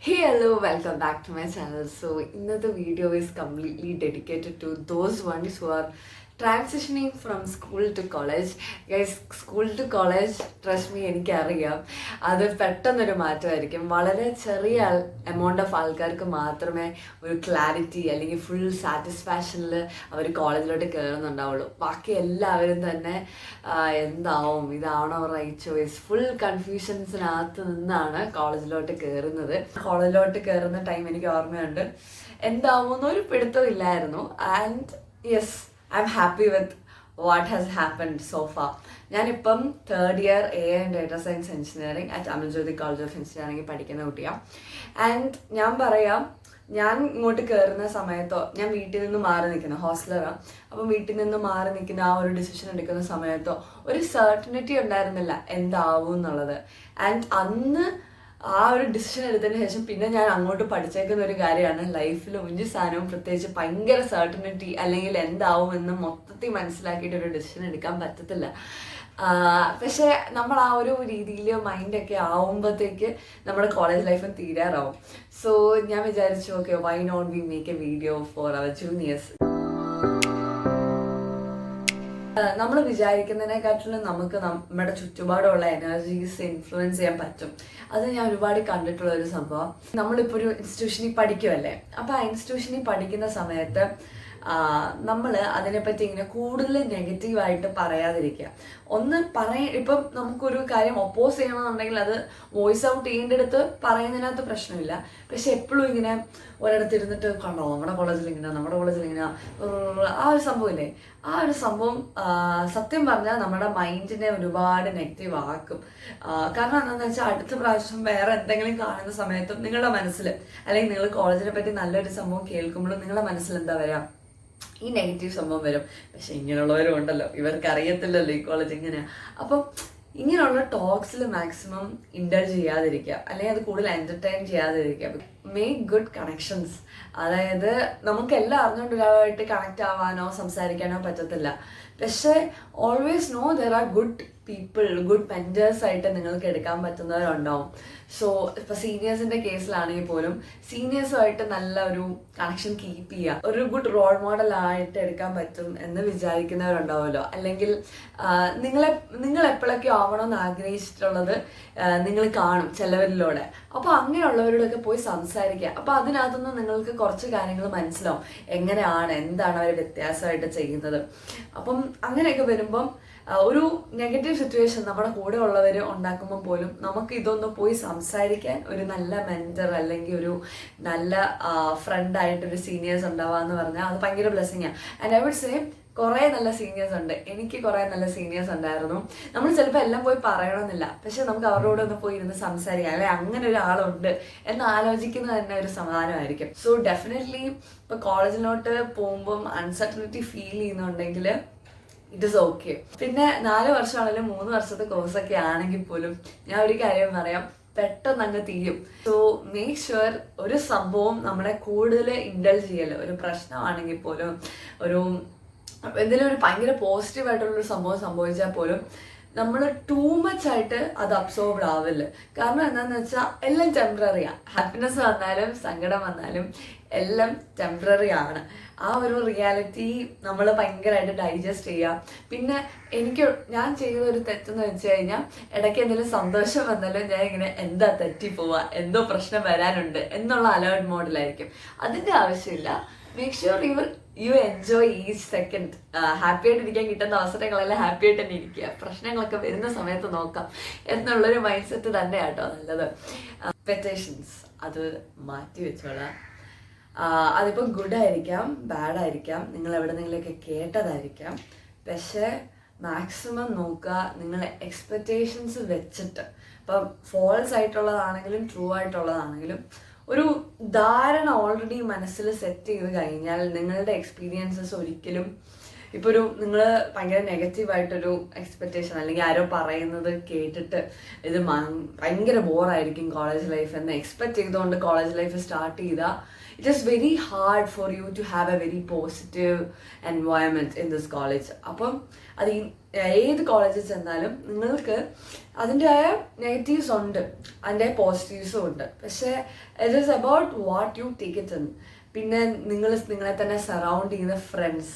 Hey, hello, welcome back to my channel. So, another video is completely dedicated to those ones who are transitioning from school to college. Guys, school to college, trust me, എനിക്കറിയാം അത് പെട്ടെന്നൊരു മാറ്റമായിരിക്കും. വളരെ ചെറിയ amount of ആൾക്കാർക്ക് മാത്രമേ ഒരു clarity അല്ലെങ്കിൽ full സാറ്റിസ്ഫാക്ഷനിൽ അവർ കോളേജിലോട്ട് കയറുന്നുണ്ടാവുള്ളൂ. ബാക്കി എല്ലാവരും തന്നെ എന്താവും, ഇതാവണോ റൈറ്റ് ചോയ്സ്, ഫുൾ കൺഫ്യൂഷൻസിനകത്ത് നിന്നാണ് കോളേജിലോട്ട് കയറുന്നത്. കോളേജിലോട്ട് കയറുന്ന ടൈം എനിക്ക് ഓർമ്മയുണ്ട്, എന്താവുമെന്ന് ഒരു പിടുത്തവും ഇല്ലായിരുന്നു. And yes, I am happy with what has happened so far. ഞാനിപ്പം third year AI and data science engineering at Amaljyothi college of engineering പഠിക്കുന്ന കുട്ടിയാണ്. ആൻഡ് ഞാൻ പറയാം, ഞാൻ ഇങ്ങോട്ട് കയറുന്ന സമയത്തോ, ഞാൻ വീട്ടിൽ നിന്ന് മാറി നിൽക്കുന്ന ഹോസ്റ്റലറാണ്, അപ്പം വീട്ടിൽ നിന്ന് മാറി നിൽക്കുന്ന ആ ഒരു ഡിസിഷൻ എടുക്കുന്ന സമയത്തോ ഒരു സർട്ടനിറ്റി ഉണ്ടായിരുന്നില്ല എന്താവും എന്നുള്ളത്. ആൻഡ് അന്ന് ആ ഒരു ഡിസിഷൻ എടുത്തതിന് ശേഷം പിന്നെ ഞാൻ അങ്ങോട്ട് പഠിച്ചേക്കുന്ന ഒരു കാര്യമാണ്, ലൈഫിൽ ഒരു സാധനവും പ്രത്യേകിച്ച് ഭയങ്കര സർട്ടനിറ്റി അല്ലെങ്കിൽ എന്താവും എന്ന് മൊത്തത്തിൽ മനസ്സിലാക്കിയിട്ട് ഒരു ഡിസിഷൻ എടുക്കാൻ പറ്റത്തില്ല. പക്ഷേ നമ്മൾ ആ ഒരു രീതിയിൽ മൈൻഡൊക്കെ ആവുമ്പോഴത്തേക്ക് നമ്മുടെ കോളേജ് ലൈഫും തീരാറാവും. സോ ഞാൻ വിചാരിച്ചു, okay, why not we make a video for our juniors. നമ്മൾ വിചാരിക്കുന്നതിനെക്കാട്ടിലും നമുക്ക് നമ്മുടെ ചുറ്റുപാടുള്ള എനർജീസ് ഇൻഫ്ലുവൻസ് ചെയ്യാൻ പറ്റും. അത് ഞാൻ ഒരുപാട് കണ്ടിട്ടുള്ള ഒരു സംഭവം. നമ്മളിപ്പോൾ ഒരു ഇൻസ്റ്റിറ്റ്യൂഷനിൽ പഠിക്കുമല്ലേ, അപ്പോൾ ആ ഇൻസ്റ്റിറ്റ്യൂഷനിൽ പഠിക്കുന്ന സമയത്ത് നമ്മൾ അതിനെപ്പറ്റി ഇങ്ങനെ കൂടുതൽ നെഗറ്റീവായിട്ട് പറയാതിരിക്കുക. ഇപ്പം നമുക്കൊരു കാര്യം ഒപ്പോസ് ചെയ്യണമെന്നുണ്ടെങ്കിൽ അത് വോയിസ് ഔട്ട് ചെയ്യേണ്ടടുത്ത് പറയുന്നതിനകത്ത് പ്രശ്നമില്ല. പക്ഷെ എപ്പോഴും ഇങ്ങനെ ഒരിടത്ത് ഇരുന്നിട്ട് കണ്ടോ നമ്മുടെ കോളേജിൽ ഇങ്ങനെ ആ ഒരു സംഭവമില്ലേ, ആ ഒരു സംഭവം സത്യം പറഞ്ഞാൽ നമ്മുടെ മൈൻഡിനെ ഒരുപാട് നെഗറ്റീവ് ആക്കും. കാരണം എന്താണെന്ന് വെച്ചാൽ അടുത്ത പ്രാവശ്യം വേറെ എന്തെങ്കിലും കാണുന്ന സമയത്തും നിങ്ങളുടെ മനസ്സിൽ, അല്ലെങ്കിൽ നിങ്ങൾ കോളേജിനെ പറ്റി നല്ലൊരു സംഭവം കേൾക്കുമ്പോഴും നിങ്ങളുടെ മനസ്സിൽ എന്താ വരിക, ഈ നെഗറ്റീവ് സംഭവം വരും. പക്ഷെ ഇങ്ങനെയുള്ളവരും ഉണ്ടല്ലോ, ഇവർക്ക് അറിയത്തില്ലല്ലോ ഈ കോളേജ് ഇങ്ങനെയാണ്. അപ്പം ഇങ്ങനെയുള്ള ടോക്സിൽ മാക്സിമം ഇൻഡൾജ് ചെയ്യാതിരിക്കുക, അല്ലെങ്കിൽ അത് കൂടുതൽ എൻ്റർടൈൻ ചെയ്യാതിരിക്കുക. Make good connections. അതായത് നമുക്കെല്ലാം അറിഞ്ഞുകൊണ്ട് ഒരാളായിട്ട് കണക്റ്റ് ആവാനോ സംസാരിക്കാനോ പറ്റത്തില്ല. പക്ഷേ always know there are good people, good mentors ആയിട്ട് നിങ്ങൾക്ക് എടുക്കാൻ പറ്റുന്നവരുണ്ടാവും. സോ ഇപ്പോൾ സീനിയേഴ്സിൻ്റെ കേസിലാണെങ്കിൽ പോലും സീനിയേഴ്സുമായിട്ട് നല്ല ഒരു കണക്ഷൻ കീപ്പ് ചെയ്യുക, ഒരു ഗുഡ് റോൾ മോഡൽ ആയിട്ട് എടുക്കാൻ പറ്റും എന്ന് വിചാരിക്കുന്നവരുണ്ടാവുമല്ലോ. അല്ലെങ്കിൽ നിങ്ങൾ എപ്പോഴൊക്കെ ആവണമെന്ന് ആഗ്രഹിച്ചിട്ടുള്ളത് നിങ്ങൾ കാണും ചിലവരിലൂടെ. അപ്പോൾ അങ്ങനെയുള്ളവരോടൊക്കെ പോയി സംസാരിക്കുക. അപ്പോൾ അതിനകത്തുനിന്ന് നിങ്ങൾക്ക് കുറച്ച് കാര്യങ്ങൾ മനസ്സിലാവും, എന്താണ് അവർ വ്യത്യാസമായിട്ട് ചെയ്യുന്നത്. അപ്പം അങ്ങനെയൊക്കെ വരുമ്പം ഒരു നെഗറ്റീവ് സിറ്റുവേഷൻ നമ്മുടെ കൂടെ ഉള്ളവർ ഉണ്ടാക്കുമ്പോൾ പോലും നമുക്ക് ഇതൊന്ന് പോയി സംസാരിക്കാൻ ഒരു നല്ല മെൻറ്റർ അല്ലെങ്കിൽ ഒരു നല്ല ഫ്രണ്ടായിട്ടൊരു സീനിയേഴ്സ് ഉണ്ടാവുക എന്ന് പറഞ്ഞാൽ അത് ഭയങ്കര ബ്ലെസ്സിങ്ങാണ്. ആൻഡ് ഐ വുഡ് സേ കുറേ നല്ല സീനിയേഴ്സ് ഉണ്ട്. എനിക്ക് കുറേ നല്ല സീനിയേഴ്സ് ഉണ്ടായിരുന്നു. നമ്മൾ ചിലപ്പോൾ എല്ലാം പോയി പറയണമെന്നില്ല, പക്ഷെ നമുക്ക് അവരുടെ കൂടെ ഒന്ന് പോയി ഇരുന്ന് സംസാരിക്കാം, അല്ലെങ്കിൽ അങ്ങനെ ഒരാളുണ്ട് എന്ന് ആലോചിക്കുന്നത് തന്നെ ഒരു സമാധാനമായിരിക്കും. സോ ഡെഫിനറ്റ്ലി ഇപ്പോൾ കോളേജിലോട്ട് പോകുമ്പം അൺസർട്ടനിറ്റി ഫീൽ ചെയ്യുന്നുണ്ടെങ്കിൽ ഇറ്റ് ഇസ് ഓക്കെ. പിന്നെ 4 വർഷമാണെങ്കിലും 3 വർഷത്തെ കോഴ്സൊക്കെ ആണെങ്കിൽ പോലും ഞാൻ ഒരു കാര്യം പറയാം, പെട്ടെന്ന് അങ്ങ് തീരും. സോ മേക്ക് ഷുവർ ഒരു സംഭവം നമ്മളെ കൂടുതൽ ഇൻഡൾജ് ചെയ്യല്ലോ. ഒരു പ്രശ്നമാണെങ്കിൽ പോലും, എന്തെങ്കിലും ഒരു ഭയങ്കര പോസിറ്റീവായിട്ടുള്ളൊരു സംഭവം സംഭവിച്ചാൽ പോലും നമ്മൾ ടൂ മച്ച് ആയിട്ട് അത് അബ്സോർബ്ഡ് ആവില്ല. കാരണം എന്താണെന്ന് വെച്ചാൽ എല്ലാം ടെമ്പററിയാണ്. ഹാപ്പിനെസ് വന്നാലും സങ്കടം വന്നാലും എല്ലാം ടെമ്പററി ആണ്. ആ ഒരു റിയാലിറ്റി നമ്മൾ ഭയങ്കരമായിട്ട് ഡൈജസ്റ്റ് ചെയ്യുക. പിന്നെ ഞാൻ ചെയ്ത ഒരു തെറ്റെന്ന് വെച്ച് കഴിഞ്ഞാൽ, ഇടയ്ക്ക് എന്തെങ്കിലും സന്തോഷം വന്നാലും ഞാൻ ഇങ്ങനെ എന്താ തെറ്റിപ്പോവുക, എന്തോ പ്രശ്നം വരാനുണ്ട് എന്നുള്ള അലേർട്ട് മോഡിലായിരിക്കും. അതിൻ്റെ ആവശ്യമില്ല. Make sure you enjoy each second. Happy ആയിട്ടിരിക്കാൻ കിട്ടുന്ന അവസരങ്ങളെല്ലാം ഹാപ്പി ആയിട്ട് തന്നെ ഇരിക്കുക. പ്രശ്നങ്ങളൊക്കെ വരുന്ന സമയത്ത് നോക്കാം എന്നുള്ളൊരു മൈൻഡ് സെറ്റ് തന്നെ കേട്ടോ നല്ലത്. എക്സ്പെക്റ്റേഷൻസ് അത് മാറ്റി വെച്ചോളാം. അതിപ്പോൾ ഗുഡായിരിക്കാം, ബാഡായിരിക്കാം, നിങ്ങൾ എവിടെന്നെങ്കിലൊക്കെ കേട്ടതായിരിക്കാം. പക്ഷേ മാക്സിമം നോക്കുക നിങ്ങൾ എക്സ്പെക്റ്റേഷൻസ് വെച്ചിട്ട്, ഇപ്പം ഫോൾസ് ആയിട്ടുള്ളതാണെങ്കിലും ട്രൂ ആയിട്ടുള്ളതാണെങ്കിലും ഒരു ധാരണ ഓൾറെഡി മനസ്സിൽ സെറ്റ് ചെയ്ത് കഴിഞ്ഞാൽ നിങ്ങളുടെ എക്സ്പീരിയൻസസ് ഒരിക്കലും ഇപ്പോൾ നിങ്ങൾ ഭയങ്കര നെഗറ്റീവായിട്ടൊരു എക്സ്പെക്റ്റേഷൻ അല്ലെങ്കിൽ ആരോ പറയുന്നത് കേട്ടിട്ട് ഇത് ഭയങ്കര ബോറായിരിക്കും കോളേജ് ലൈഫ് എന്ന് എക്സ്പെക്റ്റ് ചെയ്തുകൊണ്ട് കോളേജ് ലൈഫ് സ്റ്റാർട്ട് ചെയ്താൽ it is very hard for you to have a very positive environment in this college. അപ്പം അത് ഏത് കോളേജിൽ ചെന്നാലും നിങ്ങൾക്ക് അതിൻ്റെതായ നെഗറ്റീവ്സ് ഉണ്ട്, അതിൻ്റെ പോസിറ്റീവ്സും ഉണ്ട്. പക്ഷേ it is about what you take it in. പിന്നെ നിങ്ങളെ തന്നെ സറൗണ്ട് ചെയ്യുന്ന ഫ്രണ്ട്സ്,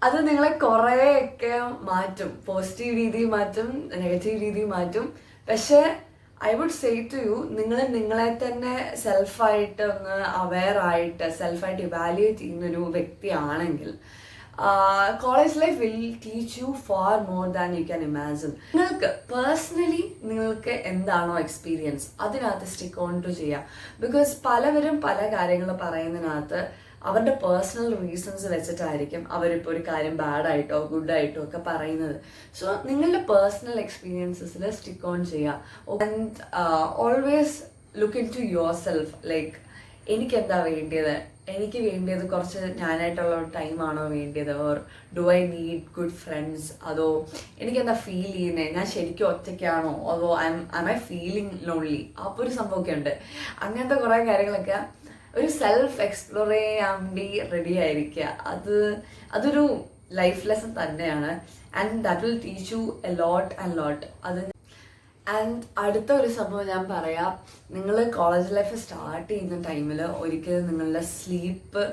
അത് നിങ്ങളെ കുറേയൊക്കെ മാറ്റും. പോസിറ്റീവ് രീതിയിൽ മാറ്റും, നെഗറ്റീവ് രീതിയിൽ മാറ്റും. പക്ഷേ I would say to you, നിങ്ങളെ തന്നെ സെൽഫായിട്ട് ഒന്ന് അവെയർ ആയിട്ട് സെൽഫായിട്ട് ഇവാലുവേറ്റ് ചെയ്യുന്നൊരു വ്യക്തിയാണെങ്കിൽ college life will teach you far more than you can imagine. നിങ്ങൾക്ക് പേഴ്സണലി നിങ്ങൾക്ക് എന്താണോ എക്സ്പീരിയൻസ് അതിനകത്ത് സ്റ്റിക്ക് ഓൺ ടു ചെയ്യാം. ബിക്കോസ് പലവരും പല കാര്യങ്ങൾ പറയുന്നതിനകത്ത് അവരുടെ പേഴ്സണൽ റീസൺസ് വെച്ചിട്ടായിരിക്കും അവരിപ്പോൾ ഒരു കാര്യം ബാഡായിട്ടോ ഗുഡായിട്ടോ ഒക്കെ പറയുന്നത്. സോ നിങ്ങളുടെ പേഴ്സണൽ എക്സ്പീരിയൻസസിൽ സ്റ്റിക്ക് ഓൺ ചെയ്യുക. And always look into yourself. Like എനിക്കെന്താ വേണ്ടിയത്, എനിക്ക് വേണ്ടിയത് കുറച്ച് ഞാനായിട്ടുള്ള ടൈമാണോ വേണ്ടിയത്, or do I need good friends, അതോ എനിക്കെന്താ ഫീൽ ചെയ്യുന്നത്, ഞാൻ ശരിക്കും ഒറ്റയ്ക്കാണോ, അതോ ഐ ഫീലിംഗ് ലോൺലി, അപ്പോൾ ഒരു സംഭവമൊക്കെ ഉണ്ട്. അങ്ങനത്തെ കുറേ കാര്യങ്ങളൊക്കെ ഒരു സെൽഫ് എക്സ്പ്ലോർ ചെയ്യാൻ വേണ്ടി റെഡി ആയിരിക്കുക. അതൊരു ലൈഫ് ലെസൺ തന്നെയാണ്. And that will teach you a lot and lot. And അടുത്ത ഒരു സംഭവം ഞാൻ പറയാം, നിങ്ങൾ കോളേജ് ലൈഫ് സ്റ്റാർട്ട് ചെയ്യുന്ന ടൈമിൽ ഒരിക്കലും നിങ്ങളുടെ സ്ലീപ്പ്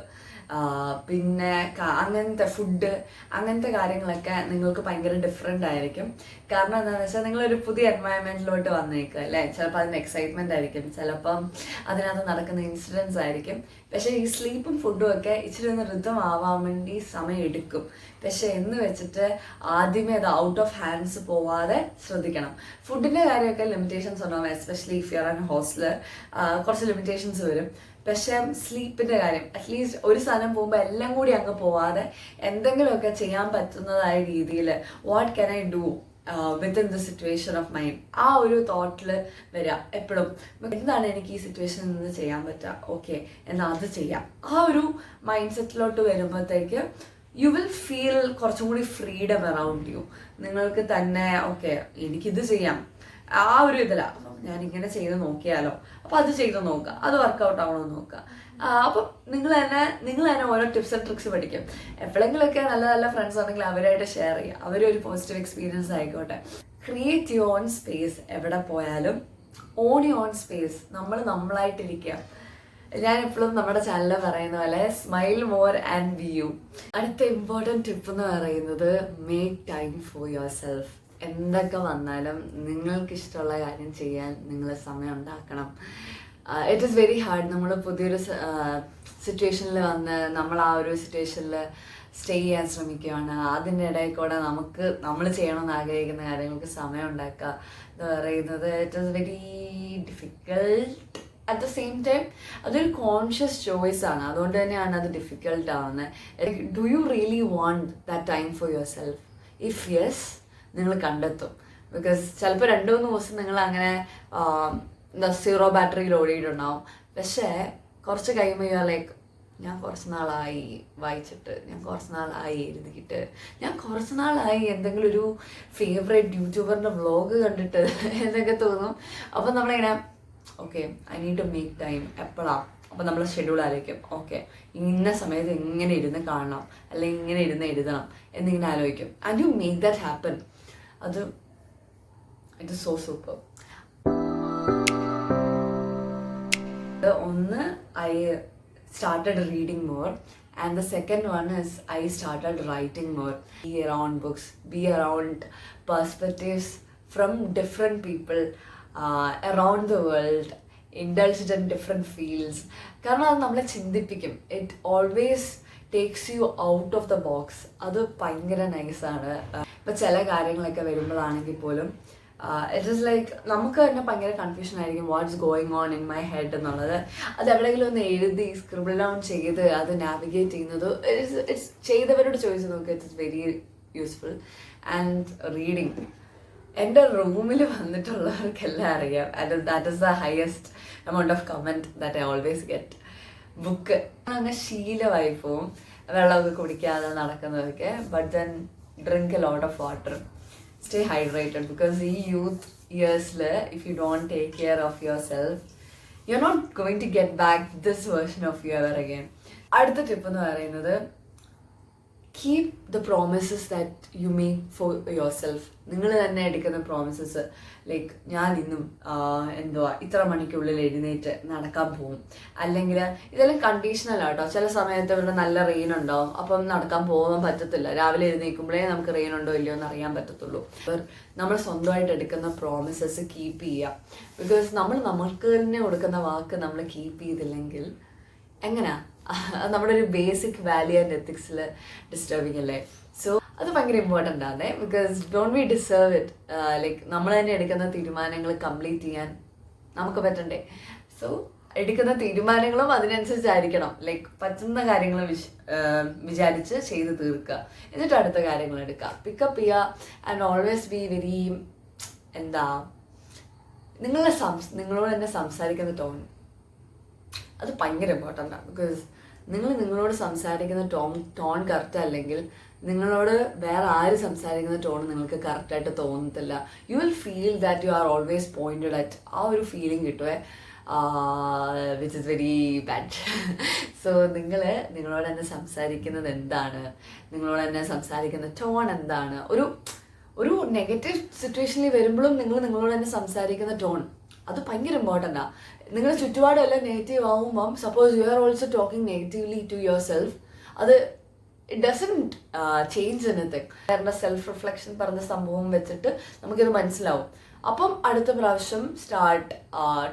പിന്നെ അങ്ങനത്തെ ഫുഡ് അങ്ങനത്തെ കാര്യങ്ങളൊക്കെ നിങ്ങൾക്ക് ഭയങ്കര ഡിഫറെൻ്റ് ആയിരിക്കും. കാരണം എന്താണെന്ന് വെച്ചാൽ നിങ്ങളൊരു പുതിയ എൻവയൺമെൻറ്റിലോട്ട് വന്നേക്കുക അല്ലേ. ചിലപ്പോൾ അതിന് എക്സൈറ്റ്മെൻ്റ് ആയിരിക്കും, ചിലപ്പം അതിനകത്ത് നടക്കുന്ന ഇൻസിഡൻസ് ആയിരിക്കും. പക്ഷേ ഈ സ്ലീപ്പും ഫുഡും ഒക്കെ ഇച്ചിരി ഒന്ന് റിതം ആവാൻ വേണ്ടി സമയം എടുക്കും. പക്ഷെ എന്ന് വെച്ചിട്ട് ആദ്യമേ അത് ഔട്ട് ഓഫ് ഹാൻഡ്സ് പോവാതെ ശ്രദ്ധിക്കണം. ഫുഡിൻ്റെ കാര്യമൊക്കെ ലിമിറ്റേഷൻസ് ഉണ്ടാവും, especially if you are an hosteller, കുറച്ച് ലിമിറ്റേഷൻസ് വരും. പക്ഷെ സ്ലീപ്പിൻ്റെ കാര്യം അറ്റ്ലീസ്റ്റ് ഒരു സ്ഥലം പോകുമ്പോൾ എല്ലാം കൂടി അങ്ങ് പോവാതെ എന്തെങ്കിലുമൊക്കെ ചെയ്യാൻ പറ്റുന്നതായ രീതിയിൽ what can I do within the situation of mind, ആ ഒരു തോട്ടിൽ വരിക എപ്പോഴും. എന്താണ് എനിക്ക് ഈ സിറ്റുവേഷനിൽ നിന്ന് ചെയ്യാൻ പറ്റുക, ഓക്കെ എന്നാൽ അത് ചെയ്യാം. ആ ഒരു മൈൻഡ് സെറ്റിലോട്ട് വരുമ്പോഴത്തേക്ക് യു വിൽ ഫീൽ കുറച്ചും കൂടി ഫ്രീഡം അറൗണ്ട് യു. നിങ്ങൾക്ക് തന്നെ ഓക്കെ എനിക്കിത് ചെയ്യാം, ആ ഒരു ഇതിലാണ് ഞാനിങ്ങനെ ചെയ്ത് നോക്കിയാലോ, അപ്പോൾ അത് ചെയ്ത് നോക്കുക, അത് വർക്കൗട്ട് ആവണമെന്ന് നോക്കുക. അപ്പം നിങ്ങൾ തന്നെ ഓരോ ടിപ്സ് ആൻഡ് ട്രിക്സ് പഠിക്കും. എപ്പോഴെങ്കിലുമൊക്കെ നല്ല നല്ല ഫ്രണ്ട്സ് ആണെങ്കിൽ അവരായിട്ട് ഷെയർ ചെയ്യുക, അവരൊരു പോസിറ്റീവ് എക്സ്പീരിയൻസ് ആയിക്കോട്ടെ. Create your own space. എവിടെ പോയാലും ഓൺ യുവർ ഓൺ സ്പേസ്. നമ്മളായിട്ടിരിക്കുക. ഞാൻ എപ്പോഴും നമ്മുടെ ചാനലിൽ പറയുന്ന പോലെ smile more and be you. അടുത്ത ഇമ്പോർട്ടൻറ്റ് ടിപ്പ് എന്ന് പറയുന്നത് make time for yourself. എന്തൊക്കെ വന്നാലും നിങ്ങൾക്കിഷ്ടമുള്ള കാര്യം ചെയ്യാൻ നിങ്ങൾ സമയം ഉണ്ടാക്കണം. It is very hard. നമ്മൾ പുതിയൊരു സിറ്റുവേഷനിൽ വന്ന് നമ്മൾ ആ ഒരു സിറ്റുവേഷനിൽ സ്റ്റേ ചെയ്യാൻ ശ്രമിക്കുകയാണ്. അതിൻ്റെ ഇടയിൽ കൂടെ നമ്മൾ ചെയ്യണമെന്ന് ആഗ്രഹിക്കുന്ന കാര്യങ്ങൾക്ക് സമയം ഉണ്ടാക്കുക എന്ന് പറയുന്നത് it is very difficult. At the same time അതൊരു കോൺഷ്യസ് ചോയ്സ് ആണ്. അതുകൊണ്ട് തന്നെയാണ് അത് ഡിഫിക്കൽട്ട് ആവുന്നത്. Do you really want that time for your self? If yes, നിങ്ങൾ കണ്ടെത്തും. ബിക്കോസ് ചിലപ്പോൾ 2-3 ദിവസം നിങ്ങൾ അങ്ങനെ സീറോ ബാറ്ററിയിൽ ഓടിയിട്ടുണ്ടാവും. പക്ഷേ കുറച്ച് കഴിയുമ്പോൾ ലൈക്ക് ഞാൻ കുറച്ച് നാളായി വായിച്ചിട്ട്, ഞാൻ കുറച്ച് നാളായി എഴുതിയിട്ട്, ഞാൻ കുറച്ച് നാളായി എന്തെങ്കിലും ഒരു ഫേവറേറ്റ് യൂട്യൂബറിൻ്റെ വ്ളോഗ് കണ്ടിട്ട് എന്നൊക്കെ തോന്നും. അപ്പം നമ്മളിങ്ങനെ okay I need to make time. എപ്പോഴാണ്? അപ്പോൾ നമ്മൾ ഷെഡ്യൂൾ ആലോചിക്കും. ഓക്കെ ഇന്ന സമയത്ത് എങ്ങനെ ഇരുന്ന് കാണണം, അല്ലെങ്കിൽ ഇങ്ങനെ ഇരുന്ന് എഴുതണം എന്നിങ്ങനെ ആലോചിക്കും. And you make that happen. It so super. ഒന്ന്, I started reading more, and the second one is I started writing more. Be around books, be around perspectives from different people around the world, indulged in different fields. കാരണം അത് നമ്മളെ ചിന്തിപ്പിക്കും. It always takes you out of the box. അത് ഭയങ്കര നൈസാണ്. ഇപ്പം ചില കാര്യങ്ങളൊക്കെ വരുമ്പോഴാണെങ്കിൽ പോലും ഇറ്റ് ഈസ് ലൈക്ക് നമുക്ക് തന്നെ ഭയങ്കര കൺഫ്യൂഷൻ ആയിരിക്കും, what's going on in my head എന്നുള്ളത്. അത് എവിടെയെങ്കിലും ഒന്ന് എഴുതി സ്ക്രിബിൾ ഡൗൺ ചെയ്ത് അത് നാവിഗേറ്റ് ചെയ്യുന്നത് ഇറ്റ്സ് ചെയ്തവരോട് ചോദിച്ചു നോക്കുക. It is very useful. And reading എൻ്റെ റൂമിൽ വന്നിട്ടുള്ളവർക്കെല്ലാം അറിയാം. And that is the highest amount of comment that I always get. Book അങ്ങനെ ശീലമായി പോവും, വെള്ളമൊക്കെ കുടിക്കാതെ നടക്കുന്നതൊക്കെ. But then drink a lot of water. Stay hydrated, because in youth years if you don't take care of yourself, you're not going to get back this version of you ever again. അടുത്ത tip എന്ന് പറയുന്നത് keep the promises that you make for your self. നിങ്ങൾ തന്നെ എടുക്കുന്ന promises, like ഞാൻ ഇന്നും ഇത്ര മണിക്കുള്ളിൽ എഴുന്നേറ്റ് നടക്കാൻ പോകും, അല്ലെങ്കിൽ ഇതെല്ലാം കണ്ടീഷണൽ ആട്ടോ. ചില സമയത്ത് ഇവിടെ നല്ല റെയിൻ ഉണ്ടാവും, അപ്പം നടക്കാൻ പോകാൻ പറ്റത്തില്ല. രാവിലെ എഴുന്നേൽക്കുമ്പോഴേ നമുക്ക് റെയിൻ ഉണ്ടോ ഇല്ലയോ എന്ന് അറിയാൻ പറ്റത്തുള്ളൂ. നമ്മൾ സ്വന്തമായിട്ട് എടുക്കുന്ന പ്രോമിസസ് കീപ്പ് ചെയ്യുക. ബിക്കോസ് നമ്മൾ നമ്മൾക്ക് തന്നെ കൊടുക്കുന്ന വാക്ക് നമ്മൾ കീപ്പ് ചെയ്തില്ലെങ്കിൽ എങ്ങനെയാ? നമ്മുടെ ഒരു ബേസിക് വാല്യൂ ആൻഡ് എത്തിക്സിൽ ഡിസ്റ്റർബിങ് അല്ലേ? സോ അത് ഭയങ്കര ഇമ്പോർട്ടൻ്റ് ആണ്. Because don't we deserve it. Like നമ്മൾ തന്നെ എടുക്കുന്ന തീരുമാനങ്ങൾ കംപ്ലീറ്റ് ചെയ്യാൻ നമുക്ക് പറ്റണ്ടേ? സോ എടുക്കുന്ന തീരുമാനങ്ങളും അതിനനുസരിച്ചായിരിക്കണം. ലൈക്ക് പറ്റുന്ന കാര്യങ്ങൾ വിചാരിച്ച് ചെയ്ത് തീർക്കുക, എന്നിട്ട് അടുത്ത കാര്യങ്ങൾ എടുക്കുക, പിക്കപ്പ് ചെയ്യുക. ആൻഡ് ഓൾവേസ് ബി വെരി നിങ്ങളോട് തന്നെ സംസാരിക്കുന്ന ടോൺ അത് ഭയങ്കര ഇമ്പോർട്ടൻ്റ് ആണ്. ബിക്കോസ് നിങ്ങളോട് സംസാരിക്കുന്ന ടോൺ കറക്റ്റ് അല്ലെങ്കിൽ നിങ്ങളോട് വേറെ ആര് സംസാരിക്കുന്ന ടോൺ നിങ്ങൾക്ക് കറക്റ്റായിട്ട് തോന്നത്തില്ല. You will feel that you are always pointed at. ആ ഒരു ഫീലിംഗ് കിട്ടുവേ, which is very bad. So നിങ്ങളോട് തന്നെ സംസാരിക്കുന്നത് എന്താണ്, നിങ്ങളോട് തന്നെ സംസാരിക്കുന്ന ടോൺ എന്താണ്, ഒരു നെഗറ്റീവ് സിറ്റുവേഷനിൽ വരുമ്പോഴും നിങ്ങളോട് തന്നെ സംസാരിക്കുന്ന ടോൺ അത് ഭയങ്കര ഇമ്പോർട്ടൻ്റാണ്. നിങ്ങളുടെ ചുറ്റുപാടെല്ലാം നെഗറ്റീവ് ആകുമ്പം, suppose you are also talking negatively to yourself, അത് ഇറ്റ് ഡസൻറ്റ് ചേഞ്ച് എനിത്തിങ്. കാരണം സെൽഫ് റിഫ്ലക്ഷൻ പറഞ്ഞ സംഭവം വെച്ചിട്ട് നമുക്കിത് മനസ്സിലാവും. അപ്പം അടുത്ത പ്രാവശ്യം start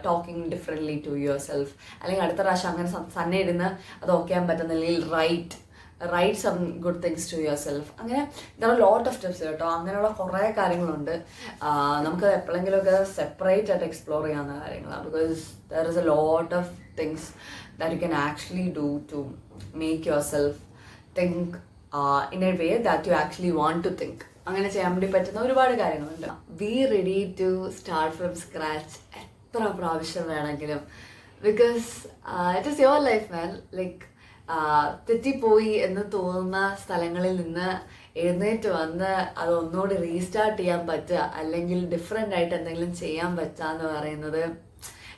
talking differently to yourself. അല്ലെങ്കിൽ അടുത്ത പ്രാവശ്യം അങ്ങനെ തന്നെ ഇരുന്ന് അത് ഓക്കെ ആകാൻ പറ്റുന്നില്ലെങ്കിൽ write some good things to yourself. അങ്ങനെ ഇതാണ് ലോട്ട് ഓഫ് സ്റ്റെപ്സ് കേട്ടോ. അങ്ങനെയുള്ള കുറേ കാര്യങ്ങളുണ്ട്. നമുക്കത് എപ്പോഴെങ്കിലുമൊക്കെ സെപ്പറേറ്റ് ആയിട്ട് എക്സ്പ്ലോർ ചെയ്യാവുന്ന കാര്യങ്ങളാണ്. Because there is a lot of things that you can actually do to make yourself think in a way that you actually want to think. അങ്ങനെ ചെയ്യാൻ വേണ്ടി പറ്റുന്ന ഒരുപാട് കാര്യങ്ങളുണ്ട്. Be ready to start from scratch എത്ര പ്രാവശ്യം വേണമെങ്കിലും. Because it is your life man. Like തെറ്റിപ്പോയി എന്ന് തോന്നുന്ന സ്ഥലങ്ങളിൽ നിന്ന് എഴുന്നേറ്റ് വന്ന് അത് ഒന്നുകൂടി റീസ്റ്റാർട്ട് ചെയ്യാൻ പറ്റുക, അല്ലെങ്കിൽ ഡിഫറെൻ്റ് ആയിട്ട് എന്തെങ്കിലും ചെയ്യാൻ പറ്റുക എന്ന് പറയുന്നത്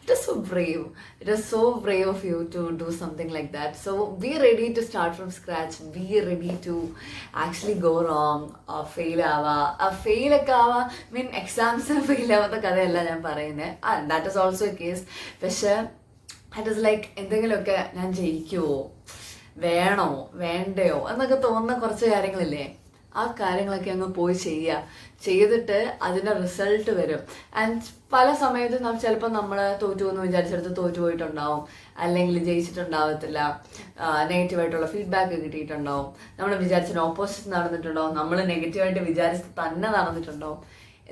it is so brave of you to do something like that. So be ready to start from scratch. Be ready to actually go wrong, ഫെയിലൊക്കെ ആവാം. മീൻ എക്സാംസിന് ഫെയിൽ ആവാത്ത കഥയല്ല ഞാൻ പറയുന്നത്. That is also a case. പക്ഷേ it is like എന്തെങ്കിലുമൊക്കെ ഞാൻ ജയിക്കുമോ, വേണോ വേണ്ടയോ എന്നൊക്കെ തോന്നുന്ന കുറച്ച് കാര്യങ്ങളില്ലേ, ആ കാര്യങ്ങളൊക്കെ അങ്ങ് പോയി ചെയ്തിട്ട് അതിൻ്റെ റിസൾട്ട് വരും. ആൻഡ് പല സമയത്തും ചിലപ്പോൾ നമ്മൾ തോറ്റു എന്ന് വിചാരിച്ചെടുത്ത് തോറ്റുപോയിട്ടുണ്ടാവും, അല്ലെങ്കിൽ ജയിച്ചിട്ടുണ്ടാവത്തില്ല, നെഗറ്റീവായിട്ടുള്ള ഫീഡ്ബാക്ക് കിട്ടിയിട്ടുണ്ടാവും, നമ്മൾ വിചാരിച്ചതിന് ഓപ്പോസിറ്റ് നടന്നിട്ടുണ്ടാവും, നമ്മൾ നെഗറ്റീവായിട്ട് വിചാരിച്ച് തന്നെ നടന്നിട്ടുണ്ടാവും.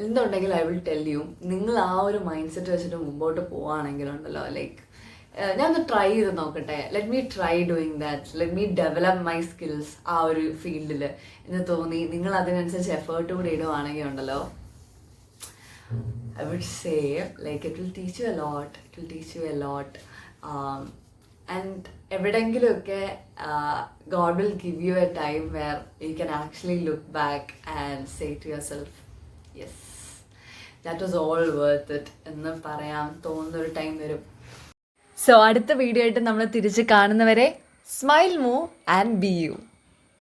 എന്തുണ്ടെങ്കിലും ഐ വിൽ ടെൽ യു, നിങ്ങൾ ആ ഒരു മൈൻഡ് സെറ്റ് വെച്ചിട്ട് മുമ്പോട്ട് പോവുകയാണെങ്കിലുണ്ടല്ലോ, ലൈക്ക് ഞാനൊന്ന് ട്രൈ ചെയ്ത് നോക്കട്ടെ, let me try doing that, let me develop my skills ആ ഒരു ഫീൽഡിൽ എന്ന് തോന്നി നിങ്ങൾ അതിനനുസരിച്ച് എഫേർട്ട് കൂടി ഇടുവാണെങ്കിൽ ഉണ്ടല്ലോ, I would say like it will teach you a lot. And എവിടെയെങ്കിലുമൊക്കെ God will give you a time where you can actually look back and say to yourself, yes, that was all worth it എന്ന് പറയാൻ തോന്നുന്നൊരു time വരും. So അടുത്ത video ആയിട്ട് നമ്മൾ തിരിച്ച് കാണുന്നവരെ smile move and be U.